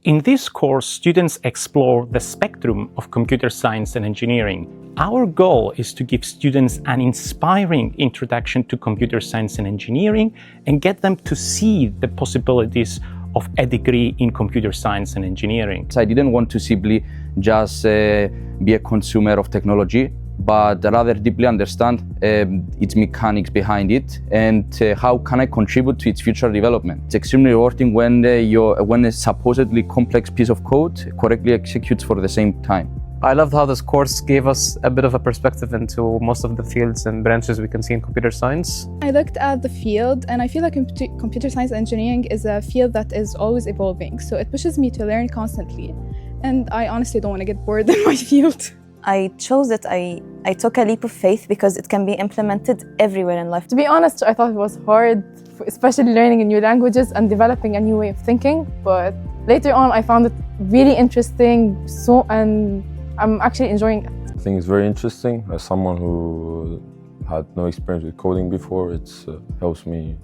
In this course, students explore the spectrum of computer science and engineering. Our goal is to give students an inspiring introduction to computer science and engineering and get them to see the possibilities of a degree in computer science and engineering. I didn't want to simply just be a consumer of technology, but rather deeply understand its mechanics behind it and how can I contribute to its future development. It's extremely rewarding when a supposedly complex piece of code correctly executes for the same time. I loved how this course gave us a bit of a perspective into most of the fields and branches we can see in computer science. I looked at the field and I feel like computer science engineering is a field that is always evolving, so it pushes me to learn constantly. And I honestly don't want to get bored in my field. I chose it. I took a leap of faith because it can be implemented everywhere in life. To be honest, I thought it was hard, especially learning new languages and developing a new way of thinking. But later on, I found it really interesting, and I'm actually enjoying it. I think it's very interesting. As someone who had no experience with coding before, it helps me.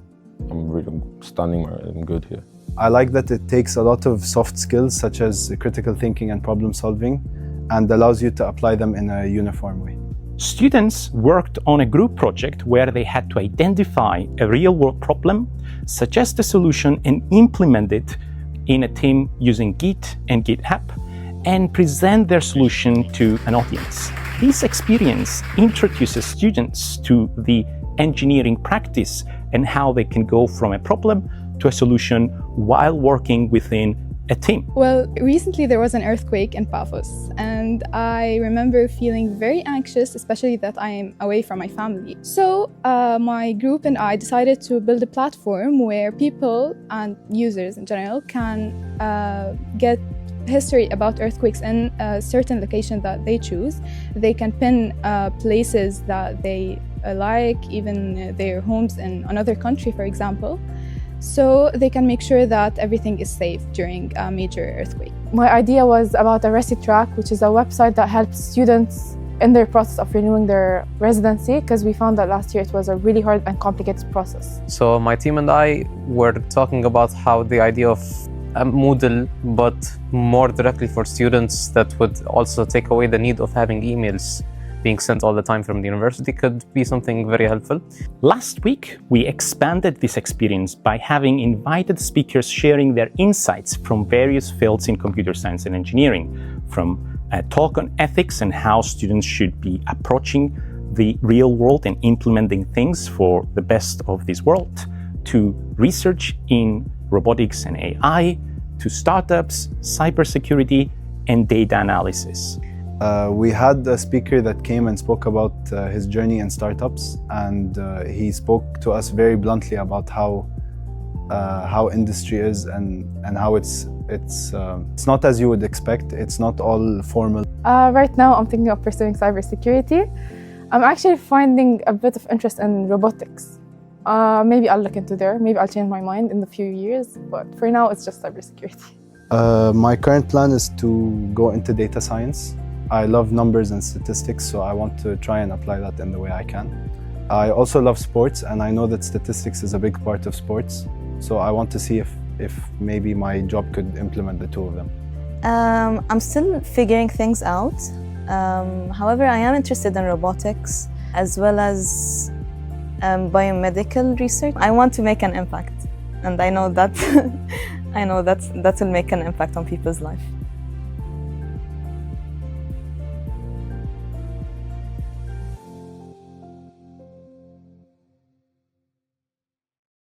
I'm really standing where I'm good here. I like that it takes a lot of soft skills such as critical thinking and problem solving, and allows you to apply them in a uniform way. Students worked on a group project where they had to identify a real-world problem, suggest a solution, and implement it in a team using Git and GitHub, and present their solution to an audience. This experience introduces students to the engineering practice and how they can go from a problem to a solution while working within a team. Well, recently there was an earthquake in Paphos, and I remember feeling very anxious, especially that I am away from my family. So my group and I decided to build a platform where people and users in general can get history about earthquakes in a certain location that they choose. They can pin places that they like, even their homes in another country, for example, so they can make sure that everything is safe during a major earthquake. My idea was about a ResiTrack, which is a website that helps students in their process of renewing their residency, because we found that last year it was a really hard and complicated process. So my team and I were talking about how the idea of a Moodle, but more directly for students, that would also take away the need of having emails being sent all the time from the university, could be something very helpful. Last week, we expanded this experience by having invited speakers sharing their insights from various fields in computer science and engineering, from a talk on ethics and how students should be approaching the real world and implementing things for the best of this world, to research in robotics and AI, to startups, cybersecurity, and data analysis. We had a speaker that came and spoke about his journey in startups, and he spoke to us very bluntly about how industry is and how it's not as you would expect. It's not all formal. Right now, I'm thinking of pursuing cybersecurity. I'm actually finding a bit of interest in robotics. Maybe I'll look into there. Maybe I'll change my mind in a few years, but for now, it's just cybersecurity. My current plan is to go into data science. I love numbers and statistics, so I want to try and apply that in the way I can. I also love sports, and I know that statistics is a big part of sports, so I want to see if maybe my job could implement the two of them. I'm still figuring things out. However, I am interested in robotics as well as biomedical research. I want to make an impact, and I know that that will make an impact on people's life.